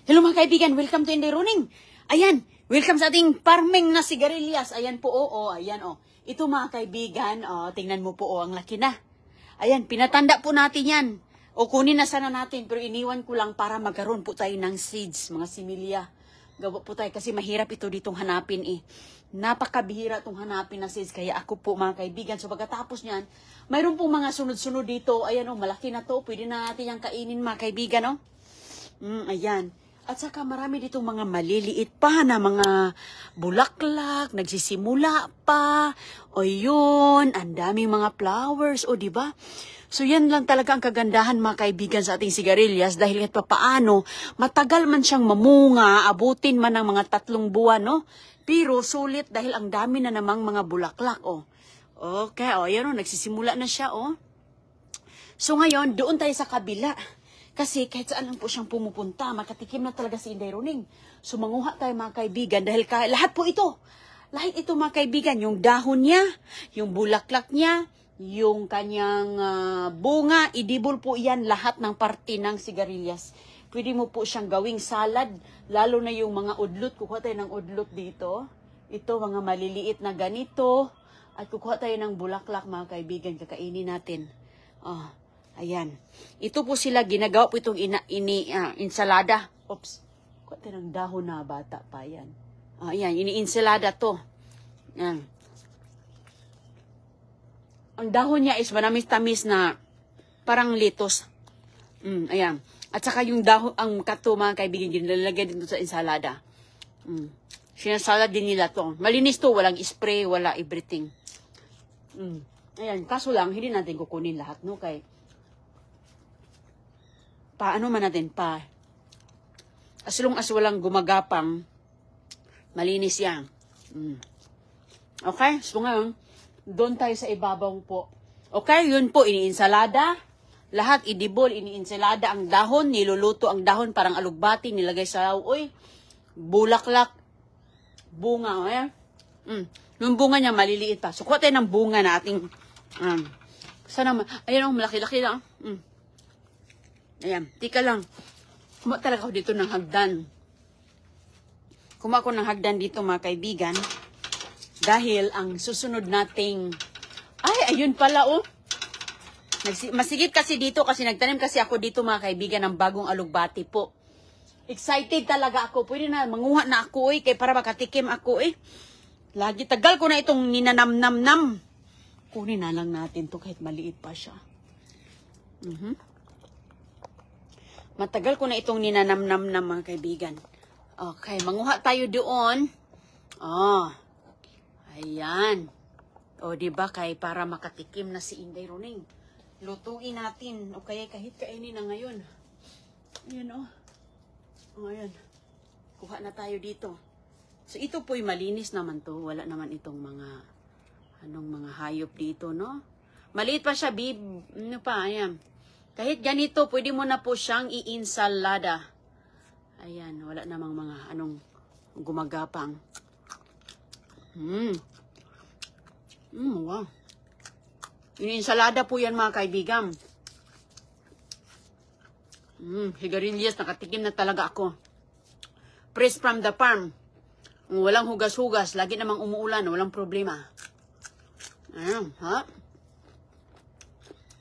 Hello mga kaibigan, welcome to Inday Running. Ayan, welcome sa ating farming na sigarilyas. Ayan po, ayan Ito mga kaibigan, tingnan mo po, ang laki na. Ayan, pinatanda po natin yan. O kunin na sana natin, pero iniwan ko lang para magkaroon po tayo ng seeds, mga similya. Gawa po tayo kasi mahirap ito ditong hanapin Napakabihira itong hanapin na seeds. Kaya ako po mga kaibigan, so pagkatapos niyan, mayroon pong mga sunod-sunod dito. Ayan malaki na to. Pwede na natin yung kainin mga kaibigan, ayan. At saka marami ditong mga maliliit pa na mga bulaklak, nagsisimula pa. O yun, ang daming mga flowers, di ba? So yan lang talaga ang kagandahan mga kaibigan sa ating sigarilyas dahil kahit paano, matagal man siyang mamunga, abutin man ng mga 3 buwan, no? Pero sulit dahil ang dami na namang mga bulaklak, Okay, yan nagsisimula na siya, So ngayon, doon tayo sa kabila. Kasi kahit saan lang po siyang pumupunta, makatikim na talaga si Inday Running. So manguha tayo mga kaibigan dahil lahat po ito. Lahat ito mga kaibigan, yung dahon niya, yung bulaklak niya, yung kanyang bunga, idibol po yan lahat ng parte ng sigarilyas. Pwede mo po siyang gawing salad, lalo na yung mga udlot. Kukuha tayo ng udlot dito. Ito mga maliliit na ganito. At kukuha tayo ng bulaklak mga kaibigan, kakainin natin. Ayan. Ito po sila, ginagawa po itong insalada. Oops. Kuha tayo ng dahon na bata pa yan. Ayan, ini-insalada to. Ayan. Ang dahon niya is manamis-tamis na parang litos. Ayan. At saka yung dahon, ang kato mga kaibigan, ginalagay dito sa insalada. Sinasalad din nila to. Malinis to, walang spray, wala everything. Ayan, kaso lang, hindi natin kukunin lahat, no? Kay paano man natin as long as walang gumagapang, malinis yan. Okay, so ngayon, doon tayo sa ibabaw po. Okay, yun po, iniinsalada. Lahat idibol, iniinsalada ang dahon, niluluto ang dahon, parang alugbati, nilagay sa lauoy, bulaklak, bunga, okay? Yung bunga niya, maliliit pa. So, kuha tayo ng bunga na ating, sana, ayan malaki-laki lang. Ayan, tika lang. Kuma talaga ako dito ng hagdan. Kuma ako ng hagdan dito mga kaibigan. Dahil ang susunod nating, ayun pala masigit kasi dito kasi nagtanim kasi ako dito mga kaibigan ng bagong alugbati po. Excited talaga ako. Pwede na, manguha na ako kaya para makatikim ako Lagi, tagal ko na itong ninanam-nam-nam. Kunin na lang natin to kahit maliit pa siya. Matagal ko na itong ninanam-nam na mga kaibigan. Okay, manguha tayo doon. Ayan. Diba kay para makatikim na si Inday Running. Lutuin natin. Okay, kahit kainin na ngayon. Ayan ayan. Kuha na tayo dito. So ito po'y malinis naman to. Wala naman itong mga mga hayop dito, no? Maliit pa siya, ayan. Kahit ganito, pwede mo na po siyang i-insalada. Ayan, wala namang mga gumagapang. Wow. Ini-insalada po yan mga kaibigan. Sigarilyas, nakatikim na talaga ako. Fresh from the farm. Walang hugas-hugas, lagi namang umuulan, walang problema. Ayan,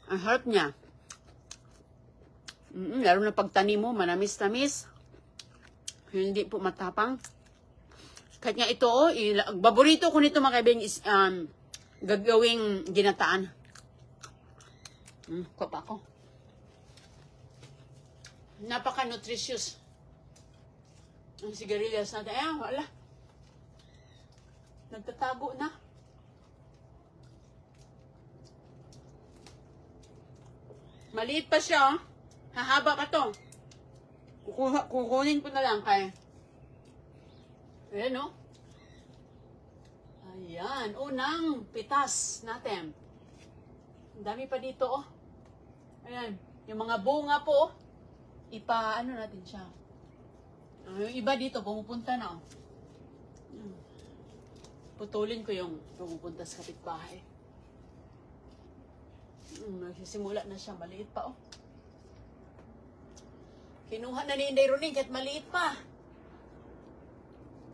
ang harap niya. Lalo na pagtanim mo, manamis-tamis. Hindi po matapang. Kahit nga ito, paborito ko nito mga kaibigan is gagawing ginataan. Kuha pa ako. Napaka-nutritious. Ang sigarilyas natin. Ayan, wala. Nagtatago na. Maliit pa siya, hahaba pa to. Kukunin ko na lang kay. Ayan, Ayan, unang pitas natin. Ang dami pa dito, Ayan, yung mga bunga po, natin siya. Yung iba dito, pumupunta na, Putulin ko yung pumupunta sa kapitbahay. Nagsisimula na siya, maliit pa, Kinuha na ni Inday Roning kahit maliit pa.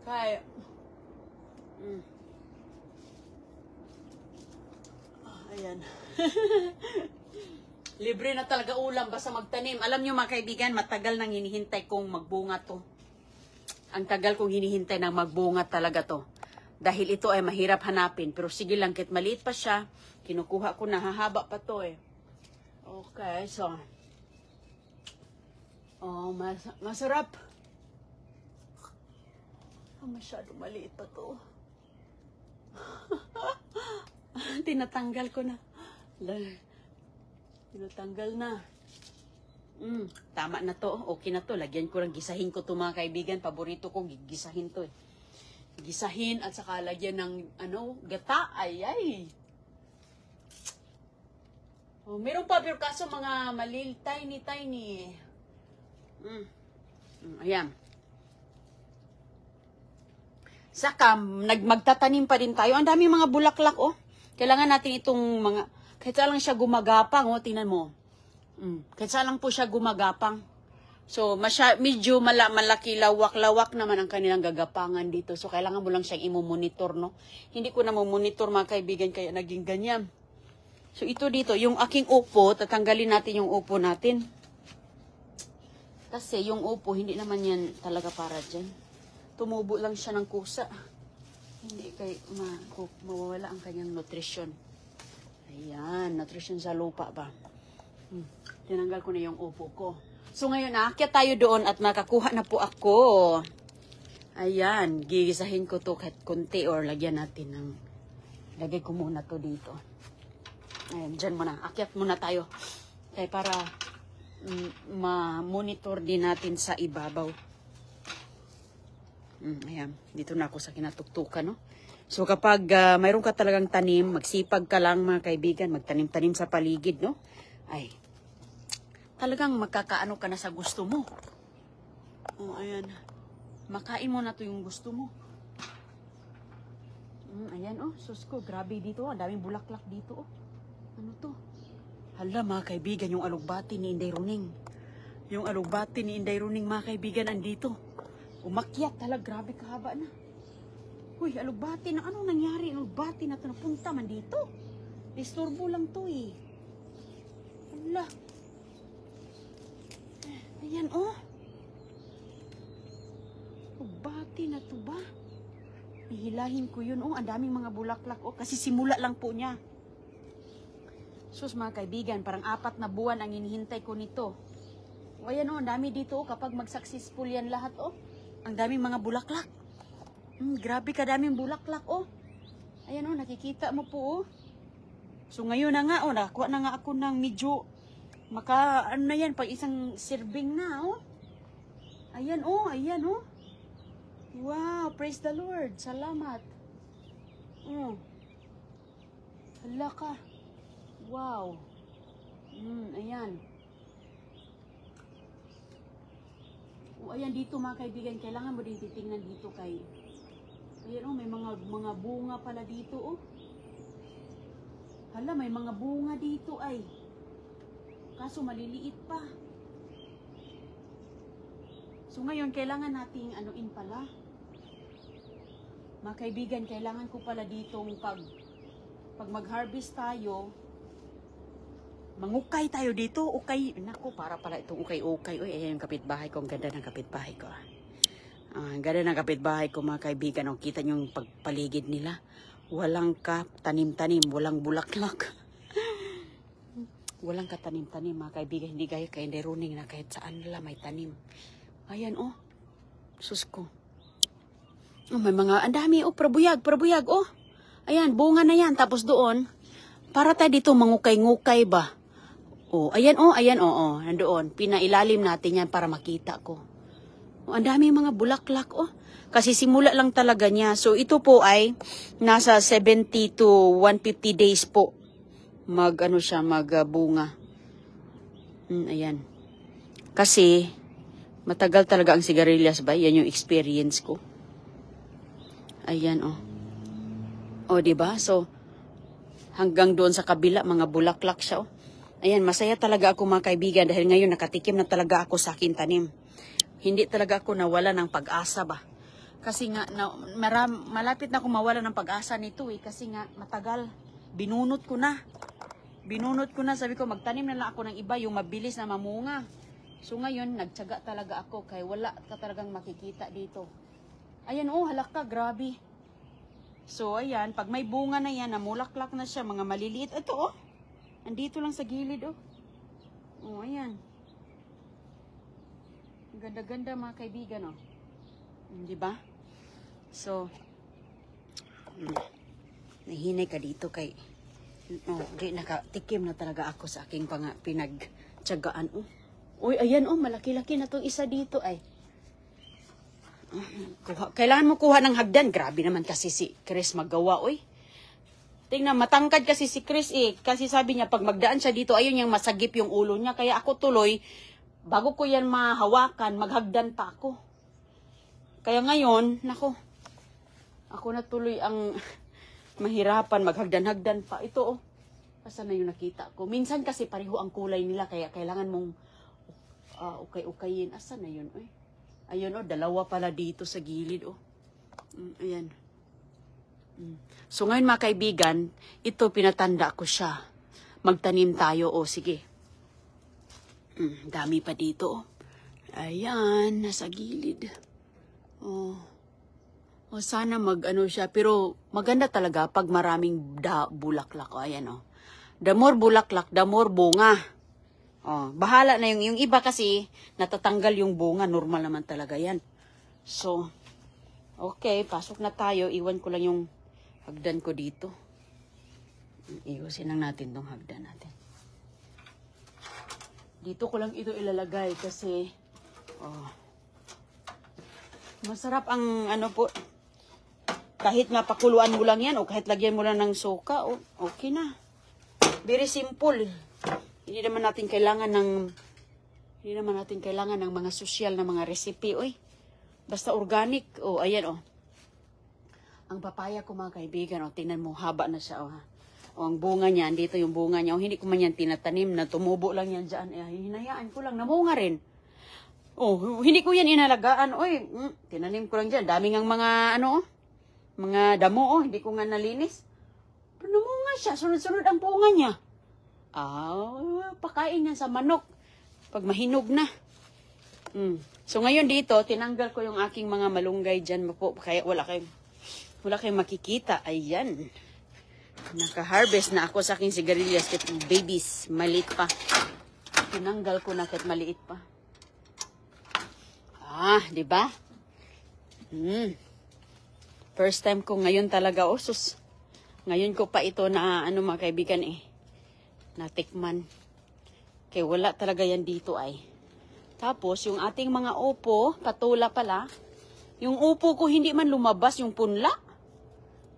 Kaya, ayan. Libre na talaga ulam basta magtanim. Alam nyo mga kaibigan, matagal nang hinihintay kong magbunga to. Ang tagal kong hinihintay nang magbunga talaga to. Dahil ito ay mahirap hanapin. Pero sige lang, kahit maliit pa siya, kinukuha ko na, hahaba pa to eh. Okay, so. Oh, masarap. Oh, masyado maliit pa to. Tinatanggal ko na. Tinatanggal na. Tama na to. Okay na to. Lagyan ko lang. Gisahin ko to mga kaibigan. Paborito ko. Gisahin to eh. Gisahin at saka lagyan ng gata. Ay. Oh, meron pa pero kaso mga malil, tiny. Ayan. Saka, magtatanim pa din tayo. Ang dami mga bulaklak, oh. Kailangan natin itong mga, kahit saan lang siya gumagapang, oh, tingnan mo. Kahit saan lang po siya gumagapang. So, medyo malaki, lawak naman ang kanilang gagapangan dito. So, kailangan mo lang siyang imomonitor, no? Hindi ko na monitor mga kaibigan, kaya naging ganyan. So, ito dito, yung aking upo, tatanggalin natin yung upo natin. Kasi yung upo, hindi naman yan talaga para dyan. Tumubo lang siya ng kusa. Hindi kay mawawala ang kanyang nutrition. Ayan, nutrition sa lupa ba? Tinanggal ko na yung upo ko. So ngayon, aakyat tayo doon at makakuha na po ako. Ayan, gigisahin ko to kahit konti or lagyan natin ng, lagay ko muna to dito. Ayan, dyan muna. Akyat muna tayo. Kaya para ma-monitor din natin sa ibabaw. Ayan, dito na ako sa kinatuktukan, no? So kapag mayroon ka talagang tanim, magsipag ka lang mga kaibigan, magtanim-tanim sa paligid, no? Ay, talagang magkakaano ka na sa gusto mo. Oh, ayan. Makain mo na to yung gusto mo. Ayan, oh, sus ko, grabe dito, ang daming bulaklak dito, oh. Ano to? Hala mga kaibigan, yung alugbati ni Inday Roning. Yung alugbati ni Inday Roning mga kaibigan, andito. Umakyat talaga, grabe kahaba na. Uy, alugbati na, anong nangyari? Alugbati na ito, napunta man dito. Disturbo lang to eh. Hala. Ayan oh. Alugbati na to ba? Ihilahin ko yun oh, ang daming mga bulaklak oh, kasi simula lang po niya. Sus mga kaibigan, parang 4 na buwan ang hinihintay ko nito. O ayan o, ang dami dito o, kapag mag-successful yan lahat o. Ang daming mga bulaklak. Grabe ka daming bulaklak o. Ayan o, nakikita mo po o. So ngayon na nga o, nakakuha na nga ako ng medyo, ano na yan, pag isang serving na o. Ayan o, ayan o. Wow, praise the Lord. Salamat. Hala ka. Wow. Ayan. O, ayan dito mga kaibigan, kailangan mo din titingnan dito kay. Ayan oh, may mga bunga pala dito oh. Hala, may mga bunga dito ay. Kaso maliliit pa. So ngayon, kailangan nating anuin pala. Mga kaibigan, kailangan ko pala ditong pag mag-harvest tayo, mangukay tayo dito, ukay. Naku, para pala itong ukay-ukay. Uy, ayan yung kapitbahay ko. Ang ganda ng kapitbahay ko. Ang ganda ng kapitbahay ko, mga kaibigan. O, kita nyo yung pagpaligid nila. Walang tanim-tanim, walang bulaklak. Walang katanim-tanim, mga kaibigan. Hindi gaya kay Inday Roning na kahit saan nila may tanim. Ayan, oh. Sus ko. Oh, may mga, ang dami, oh, prabuyag, oh. Ayan, bunga na yan. Tapos doon, para tayo dito mangukay-ngukay ba? Oh, ayan, oh, nandoon. Pinailalim natin yan para makita ko. Oh, ang dami mga bulaklak, oh. Kasi simula lang talaga niya. So, ito po ay nasa 70 to 150 days po. Magbunga. Ayan. Kasi, matagal talaga ang sigarilyas ba? Yan yung experience ko. Ayan, oh. Oh, diba? So, hanggang doon sa kabila, mga bulaklak siya, oh. Ayan, masaya talaga ako mga kaibigan dahil ngayon nakatikim na talaga ako sa aking tanim. Hindi talaga ako nawala ng pag-asa ba. Kasi nga, malapit na ako mawala ng pag-asa nito eh. Kasi nga, matagal. Binunot ko na. Sabi ko, magtanim na lang ako ng iba, yung mabilis na mamunga. So ngayon, nagtyaga talaga ako kaya wala ka talagang makikita dito. Ayan, oh, halaka, grabe. So, ayan, pag may bunga na yan, namulaklak na siya, mga maliliit. Ito, oh. Andito lang sa gilid, oh. Oh, ayan. Ganda-ganda mga kaibigan, oh. Di ba? So, nahinay ka dito kay, di nakatikim na talaga ako sa aking pinagtyagaan, oh. Uy, ayan, oh, malaki-laki na itong isa dito, ay. Kailangan mo kuha ng hagdan. Grabe naman kasi si Chris magawa, uy. Tingnan, matangkad kasi si Chris eh. Kasi sabi niya, pag magdaan siya dito, ayun yung masagip yung ulo niya. Kaya ako tuloy, bago ko yan mahawakan, maghagdan pa ako. Kaya ngayon, nako, ako na tuloy ang mahirapan, maghagdan-hagdan pa. Ito, oh, asa na yung nakita ko. Minsan kasi pareho ang kulay nila, kaya kailangan mong ukay-ukayin. Asa na yun, eh? Ayun, oh, dalawa pala dito sa gilid, oh. Ayan. So ngayon mga kaibigan, ito pinatanda ko siya. Magtanim tayo, oh, sige. Dami pa dito, oh. Ayan, nasa gilid. Oh. Oh, sana mag-ano siya. Pero maganda talaga pag maraming bulaklak, oh. Ayan, oh. The more bulaklak, the more bunga. Oh, bahala na yung iba kasi natatanggal yung bunga, normal naman talaga yan. So, okay, pasok na tayo. Iwan ko lang yung hagdan ko dito. Iusin lang natin tong hagdan natin. Dito ko lang ito ilalagay kasi masarap ang ano po, kahit nga pakuluan mo lang yan o kahit lagyan mo lang ng suka, okay na. Very simple. Hindi naman natin kailangan ng mga sosyal na mga recipe, oy. Basta organic. Oh, ayan, oh. Ang papaya ko mga kaibigan, oh, tingnan mo, haba na siya, oh. Oh, ang bunga niya, dito yung bunga niya. Oh, hindi ko man yan tinatanim na tumubo lang yan dyan. Hinayaan ko lang, namunga rin. Oh, hindi ko yan inalagaan. Oy, tinanim ko lang dyan. Daming ang mga, mga damo, oh. Hindi ko nga nalinis. Pero namunga siya, sunod-sunod ang bunga niya. Pakain niya sa manok pag mahinog na. So ngayon dito, tinanggal ko yung aking mga malunggay dyan po, kaya wala kayong makikita. Ayan. Naka-harvest na ako sa aking sigarilyas kahit babies, maliit pa. Tinanggal ko na kahit maliit pa. Di ba? First time ko ngayon talaga, sus. Ngayon ko pa ito na mga kaibigan natikman. Kaya wala talaga yan dito ay. Tapos, yung ating mga upo, patula pala. Yung upo ko hindi man lumabas, yung punla.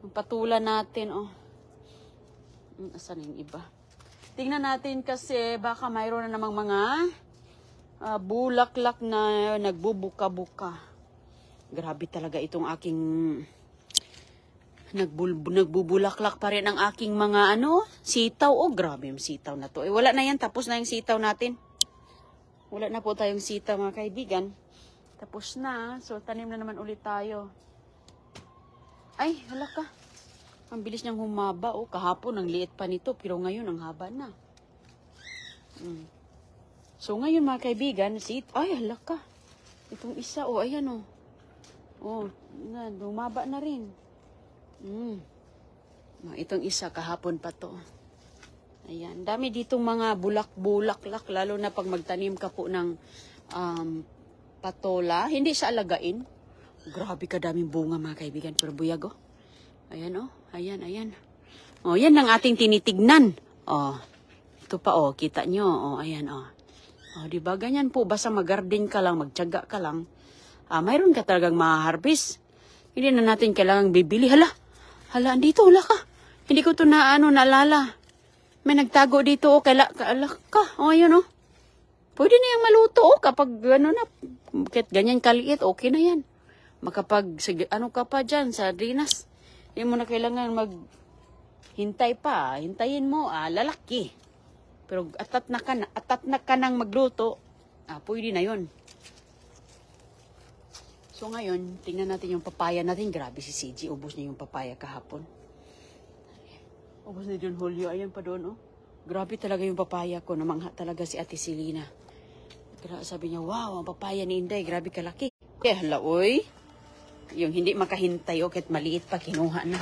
Yung patula natin, oh. Asan yung iba? Tingnan natin kasi baka mayroon na namang mga bulaklak na nagbubuka-buka. Grabe talaga itong aking nagbubulaklak pa rin ang aking mga sitaw. Oh, grabe yung sitaw na to. Wala na yan. Tapos na yung sitaw natin. Wala na po tayong sitaw mga kaibigan. Tapos na. So, tanim na naman ulit tayo. Ay, wala ka. Ang bilis niyang humaba. Oh, kahapon ang liit pa nito. Pero ngayon ang haba na. So, ngayon mga kaibigan, ay, hala ka. Itong isa, oh, ayan, oh. Oh, lumaba na rin. Itong isa, kahapon pa to. Ayan, dami ditong mga bulaklak, lalo na pag magtanim ka po ng patola. Hindi siya alagain. Grabe kadaming bunga mga kaibigan. Pero buyag, oh. Ayan, oh. Ayan. Oh, yan ang ating tinitignan. Oh, ito pa, oh. Kita nyo, oh. Ayan, oh. Oh, diba? Ganyan po. Basta mag-garden ka lang, magtiyaga ka lang. Mayroon ka talagang ma-harvest. Hindi na natin kailangang bibili. Hala, andito, wala ka. Hindi ko ito naalala. May nagtago dito, oh, ka. Oh, ayun, oh. Pwede na yung maluto, oh, kapag, kahit ganyan kaliit, okay na yan. Makapag, ka pa dyan, sa sardinas. Hindi mo na kailangan maghintay pa. Hintayin mo, lalaki. Pero atat na ka nang magluto, pwede na yun. So ngayon, tingnan natin yung papaya natin. Grabe si CG, ubos niya yung papaya kahapon. Ubos na yung Julio, ayan pa doon, oh. Grabe talaga yung papaya ko, namangha talaga si Ate Selena. Sabi niya, wow, ang papaya ni Inday, grabe kalaki. Hala, oy. Yung hindi makahintay, kahit maliit pa, kinuha na.